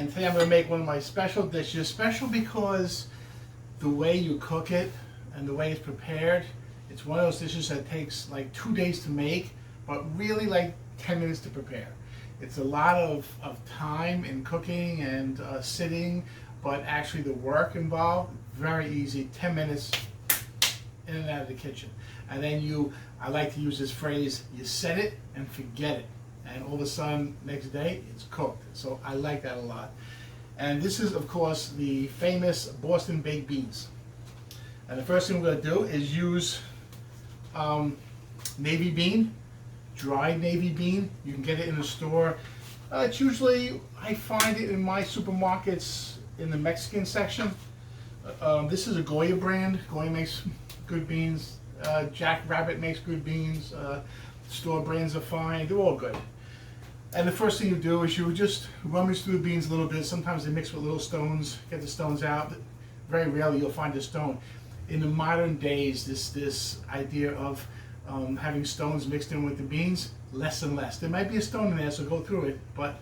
And today I'm going to make one of my special dishes. Special because the way you cook it and the way it's prepared, it's one of those dishes that takes like 2 days to make, but really like 10 minutes to prepare. It's a lot of time in cooking and sitting, but actually the work involved, very easy, 10 minutes in and out of the kitchen. And then I like to use this phrase, you set it and forget it. And all of a sudden, next day, it's cooked. So I like that a lot. And this is, of course, the famous Boston baked beans. And the first thing we're going to do is use navy bean, dried navy bean. You can get it in the store. It's usually, I find it in my supermarkets in the Mexican section. This is a Goya brand. Goya makes good beans. Jack Rabbit makes good beans. Store brands are fine. They're all good. And the first thing you do is you just rummage through the beans a little bit. Sometimes they mix with little stones. Get the stones out. Very rarely you'll find a stone. In the modern days, this idea of having stones mixed in with the beans, less and less. There might be a stone in there, so go through it, but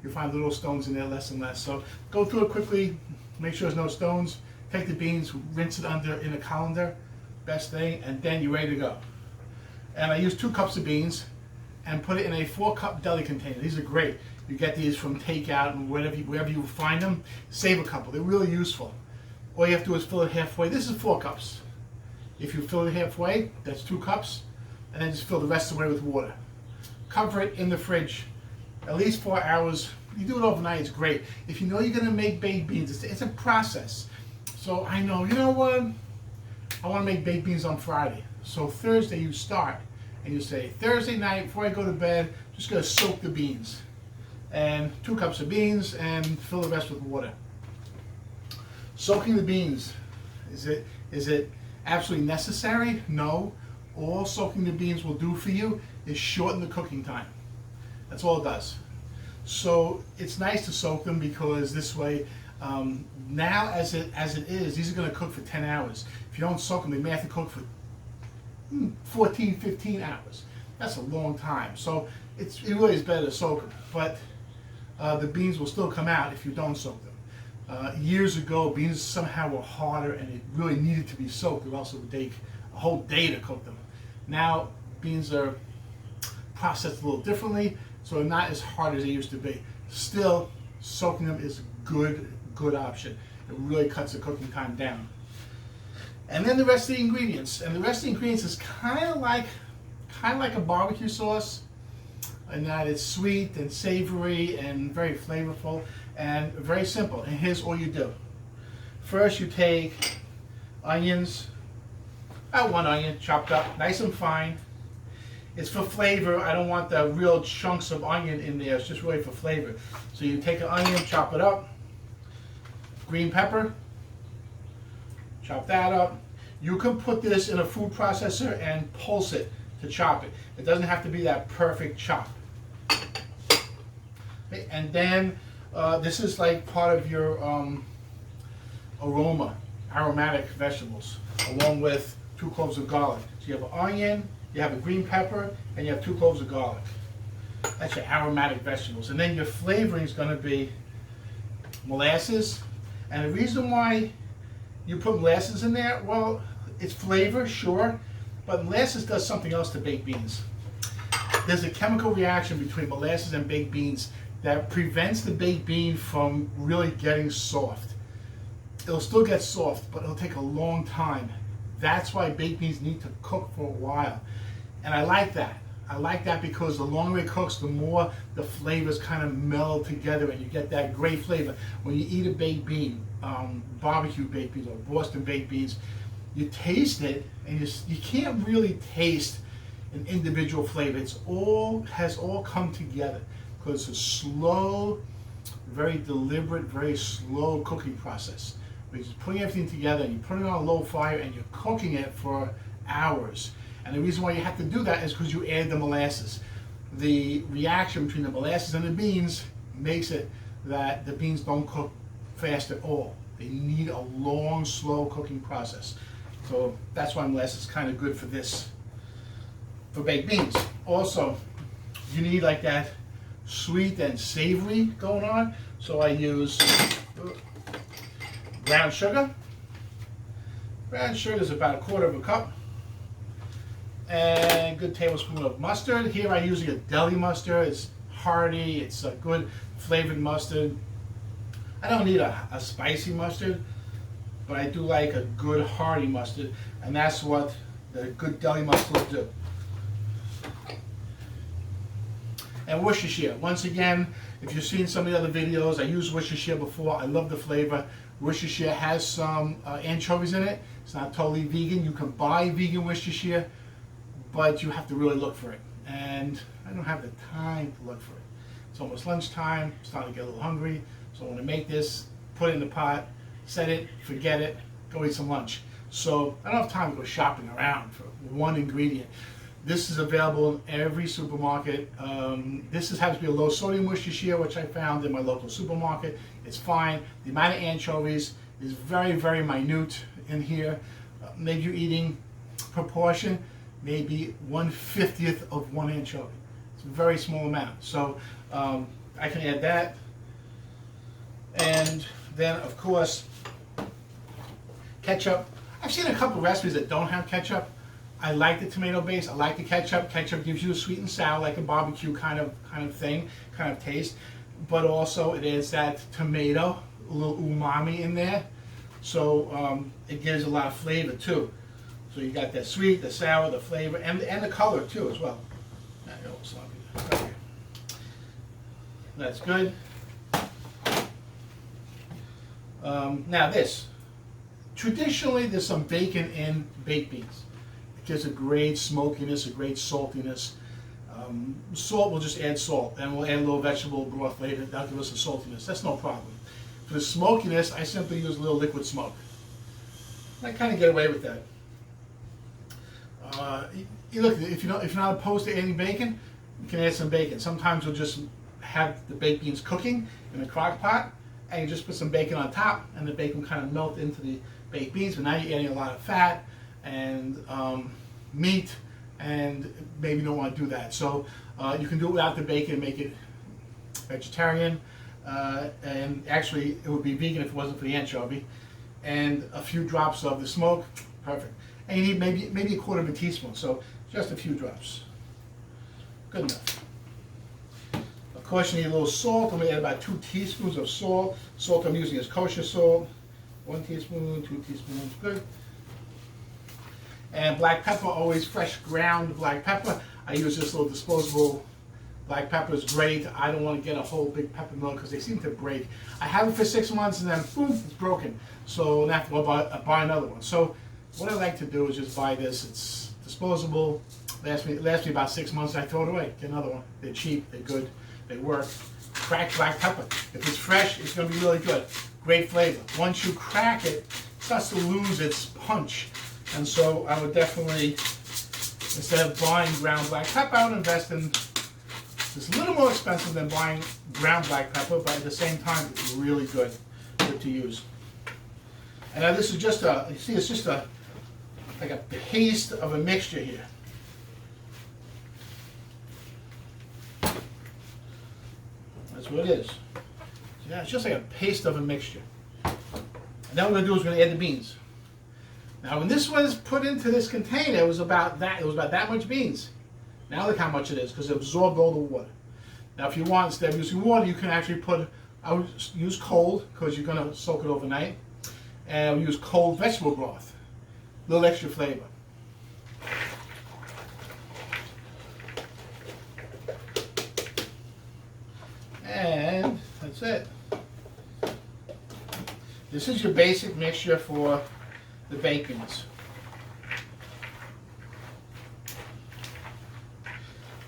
you'll find little stones in there less and less. So go through it quickly, make sure there's no stones, take the beans, rinse it under in a colander, best thing, and then you're ready to go. And I use 2 cups of beans and put it in a 4-cup deli container. These are great. You get these from takeout and wherever you find them, save a couple. They're really useful. All you have to do is fill it halfway. This is 4 cups. If you fill it halfway, that's 2 cups, and then just fill the rest away with water. Cover it in the fridge at least 4 hours. You do it overnight, it's great. If you know you're gonna make baked beans, it's a process. So I know, you know what? I wanna make baked beans on Friday. So Thursday you start, and you say, Thursday night, before I go to bed, just gonna soak the beans. And 2 cups of beans, and fill the rest with water. Soaking the beans, is it absolutely necessary? No. All soaking the beans will do for you is shorten the cooking time. That's all it does. So it's nice to soak them because this way, now as it is, these are going to cook for 10 hours. If you don't soak them, they may have to cook for 14, 15 hours. That's a long time. So it really is better to soak them. But the beans will still come out if you don't soak them. Years ago, beans somehow were harder and it really needed to be soaked, or else it would take a whole day to cook them. Now, beans are processed a little differently, so they're not as hard as they used to be. Still, soaking them is a good option. It really cuts the cooking time down. And then the rest of the ingredients. And the rest of the ingredients is kind of like a barbecue sauce, in that it's sweet and savory and very flavorful and very simple. And here's all you do. First you take onions, about 1 onion chopped up nice and fine. It's for flavor. I don't want the real chunks of onion in there. It's just really for flavor. So you take an onion, chop it up. Green pepper, chop that up. You can put this in a food processor and pulse it to chop it. It doesn't have to be that perfect chop. Okay, and then this is like part of your aromatic vegetables, along with 2 cloves of garlic. So you have an onion, you have a green pepper, and you have 2 cloves of garlic. That's your aromatic vegetables. And then your flavoring is going to be molasses. And the reason why you put molasses in there, well, it's flavor, sure, but molasses does something else to baked beans. There's a chemical reaction between molasses and baked beans that prevents the baked bean from really getting soft. It'll still get soft, but it'll take a long time. That's why baked beans need to cook for a while. And I like that. I like that because the longer it cooks, the more the flavors kind of meld together and you get that great flavor. When you eat a baked bean, barbecue baked beans or Boston baked beans, you taste it and you can't really taste an individual flavor. It's has all come together because it's a slow, very deliberate, very slow cooking process. You're just putting everything together and you put it on a low fire and you're cooking it for hours. And the reason why you have to do that is because you add the molasses. The reaction between the molasses and the beans makes it that the beans don't cook fast at all. They need a long, slow cooking process. So that's why molasses is kind of good for this, for baked beans. Also, you need like that sweet and savory going on. So I use brown sugar. Brown sugar is about 1/4 cup. And a good tablespoon of mustard. Here I'm using a deli mustard. It's hearty, it's a good flavored mustard. I don't need a spicy mustard, but I do like a good hearty mustard, and that's what the good deli mustard will do. And Worcestershire, once again, if you've seen some of the other videos, I used Worcestershire before. I love the flavor. Worcestershire has some anchovies in it. It's not totally vegan. You can buy vegan Worcestershire, but you have to really look for it. And I don't have the time to look for it. It's almost lunchtime, starting to get a little hungry. So I want to make this, put it in the pot, set it, forget it, go eat some lunch. So I don't have time to go shopping around for one ingredient. This is available in every supermarket. This happens to be a low sodium Worcestershire, which I found in my local supermarket. It's fine. The amount of anchovies is very, very minute in here. Maybe you're eating proportion, maybe 1/50th of one anchovy. It's a very small amount. So I can add that. And then, of course, ketchup. I've seen a couple of recipes that don't have ketchup. I like the tomato base. I like the ketchup. Ketchup gives you a sweet and sour, like a barbecue kind of thing, kind of taste. But also it adds that tomato, a little umami in there. So it gives a lot of flavor too. So you got that sweet, the sour, the flavor, and the color too as well. That's good. Now this. Traditionally, there's some bacon in baked beans. It gives a great smokiness, a great saltiness. Salt, we'll just add salt, and we'll add a little vegetable broth later. That'll give us a saltiness. That's no problem. For the smokiness, I simply use a little liquid smoke. I kind of get away with that. Look, if you're not opposed to adding bacon, you can add some bacon. Sometimes we'll just have the baked beans cooking in a crock pot, and you just put some bacon on top, and the bacon kind of melt into the baked beans. But now you're adding a lot of fat and meat, and maybe you don't want to do that. So you can do it without the bacon, make it vegetarian, and actually it would be vegan if it wasn't for the anchovy. And a few drops of the smoke, perfect. And you need maybe 1/4 teaspoon, so just a few drops. Good enough. Of course, you need a little salt. I'm going to add about 2 teaspoons of salt. Salt I'm using is kosher salt. 1 teaspoon, 2 teaspoons, good. And black pepper, always fresh ground black pepper. I use this little disposable black pepper. It's great. I don't want to get a whole big pepper mill because they seem to break. I have it for 6 months and then boom, it's broken. So I have to go buy another one. So what I like to do is just buy this. It's disposable. Lasts me about 6 months. I throw it away. Get another one. They're cheap. They're good. They work. Cracked black pepper. If it's fresh, it's going to be really good. Great flavor. Once you crack it, it starts to lose its punch. And so I would definitely, instead of buying ground black pepper, I would invest in, it's a little more expensive than buying ground black pepper, but at the same time, it's really good to use. And now this is just you see, it's just like a paste of a mixture here. That's what it is. Yeah, it's just like a paste of a mixture. And then what we're going to do is we're going to add the beans. Now, when this was put into this container, it was about that much beans. Now look how much it is, because it absorbed all the water. Now, if you want, instead of using water, you can actually I would use cold, because you're going to soak it overnight. And we use cold vegetable broth. A little extra flavor. And that's it. This is your basic mixture for the baked beans.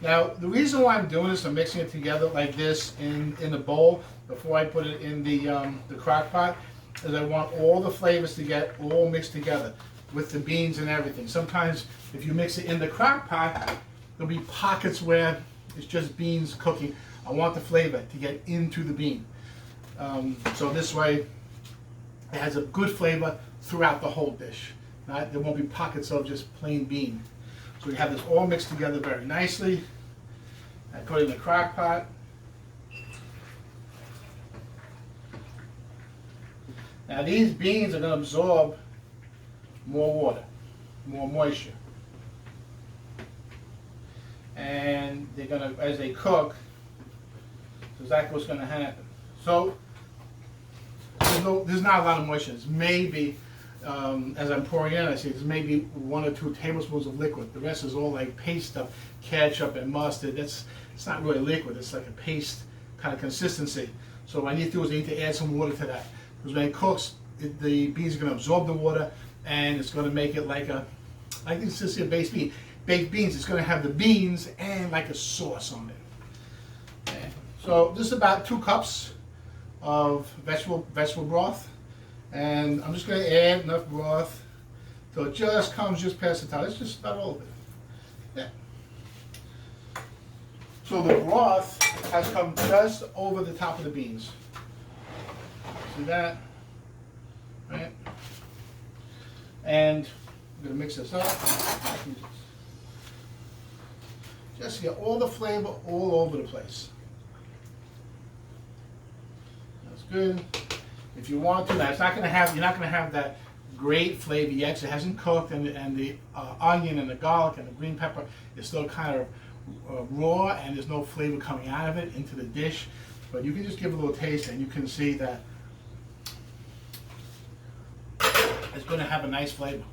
Now, the reason why I'm doing this, I'm mixing it together like this in the bowl before I put it in the crock pot, is I want all the flavors to get all mixed together with the beans and everything. Sometimes if you mix it in the crock pot, there'll be pockets where it's just beans cooking. I want the flavor to get into the bean. So this way, it has a good flavor throughout the whole dish. There won't be pockets of just plain bean. So we have this all mixed together very nicely. I put it in the crock pot. Now these beans are going to absorb more water, more moisture. And they're going to, as they cook, that's exactly what's going to happen. So there's not a lot of moisture. It's maybe, as I'm pouring in, I see there's maybe 1 or 2 tablespoons of liquid. The rest is all like paste stuff, ketchup and mustard. It's not really liquid. It's like a paste kind of consistency. So what I need to do is I need to add some water to that. Because when it cooks, the beans are going to absorb the water, and it's going to make it like the consistency of baked beans. It's going to have the beans and like a sauce on it. Okay. So this is about 2 cups of vegetable broth, and I'm just going to add enough broth so it just comes just past the top. It's just about all of it. Yeah. So the broth has come just over the top of the beans. See that? Right? And I'm going to mix this up. Just to get all the flavor all over the place. That's good. If you want to, now it's not going to have, you're not going to have that great flavor yet, 'cause it hasn't cooked, and the onion and the garlic and the green pepper is still kind of raw, and there's no flavor coming out of it into the dish. But you can just give it a little taste, and you can see that it's going to have a nice flavor.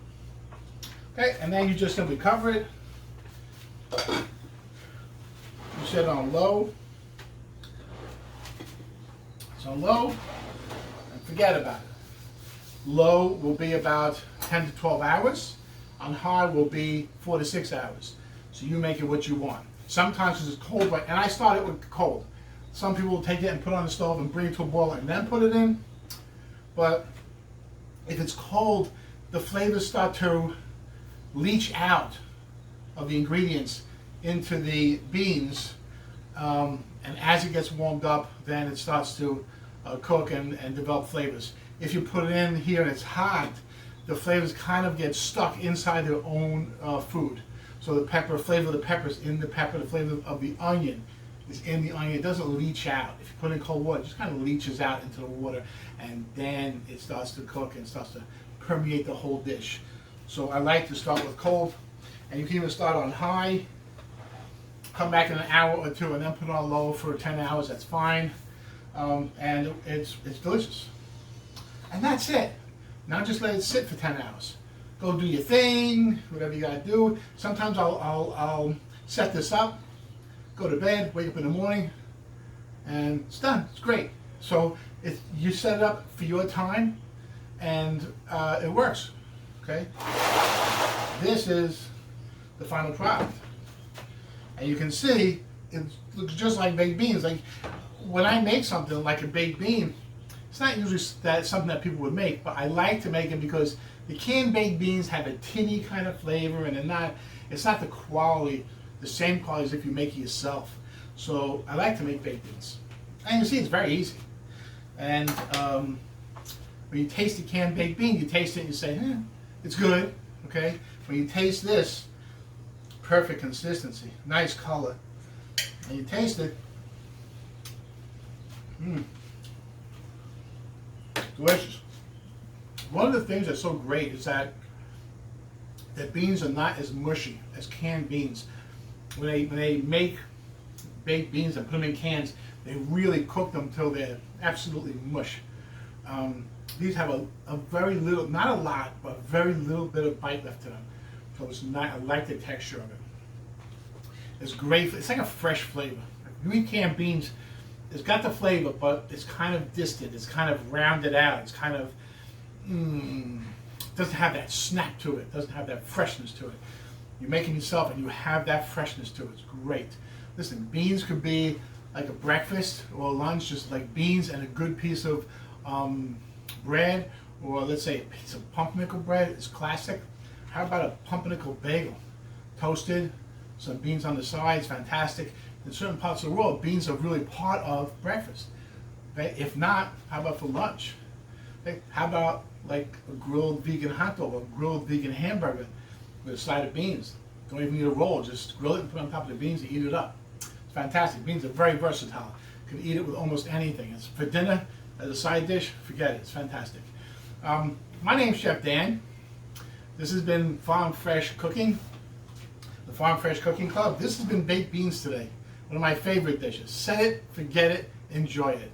Okay, and then you just simply cover it. You set it on low. It's on low, and forget about it. Low will be about 10 to 12 hours. On high will be 4 to 6 hours. So you make it what you want. Sometimes it's cold, and I start it with cold. Some people will take it and put it on the stove and bring it to a boil and then put it in. But if it's cold, the flavors start to leach out of the ingredients into the beans, and as it gets warmed up, then it starts to cook and develop flavors. If you put it in here and it's hot, the flavors kind of get stuck inside their own food. So the flavor of the pepper is in the pepper, the flavor of the onion is in the onion. It doesn't leach out. If you put it in cold water, it just kind of leaches out into the water, and then it starts to cook and starts to permeate the whole dish. So I like to start with cold, and you can even start on high, come back in an hour or 2, and then put it on low for 10 hours. That's fine, and it's delicious. And that's it. Now just let it sit for 10 hours. Go do your thing, whatever you gotta do. Sometimes I'll set this up, go to bed, wake up in the morning, and it's done. It's great. So you set it up for your time, and it works. Okay. This is the final product, and you can see it looks just like baked beans. Like when I make something like a baked bean, it's not usually something that people would make, but I like to make it because the canned baked beans have a tinny kind of flavor, and it's not the quality, the same quality as if you make it yourself. So I like to make baked beans, and you see it's very easy. And when you taste the canned baked bean, you taste it and you say, it's good. Okay. When you taste this, perfect consistency, nice color, and you taste it, delicious. One of the things that's so great is that beans are not as mushy as canned beans. When they make baked beans and put them in cans, they really cook them till they're absolutely mush. These have a very little, not a lot, but very little bit of bite left to them. So it's not, I like the texture of it. It's great. It's like a fresh flavor. You eat canned beans, it's got the flavor, but it's kind of distant. It's kind of rounded out. It's kind of doesn't have that snap to it. Doesn't have that freshness to it. You make it yourself, and you have that freshness to it. It's great. Listen, beans could be like a breakfast or a lunch, just like beans and a good piece of bread, or let's say a piece of pumpernickel bread is classic. How about a pumpernickel bagel? Toasted, some beans on the sides, fantastic. In certain parts of the world, beans are really part of breakfast. Okay? If not, how about for lunch? Okay? How about like a grilled vegan hot dog or grilled vegan hamburger with a side of beans? Don't even need a roll, just grill it and put it on top of the beans and eat it up. It's fantastic. Beans are very versatile. You can eat it with almost anything. It's for dinner, as a side dish, forget it. It's fantastic. My name's Chef Dan. This has been Farm Fresh Cooking, the Farm Fresh Cooking Club. This has been baked beans today, one of my favorite dishes. Set it, forget it, enjoy it.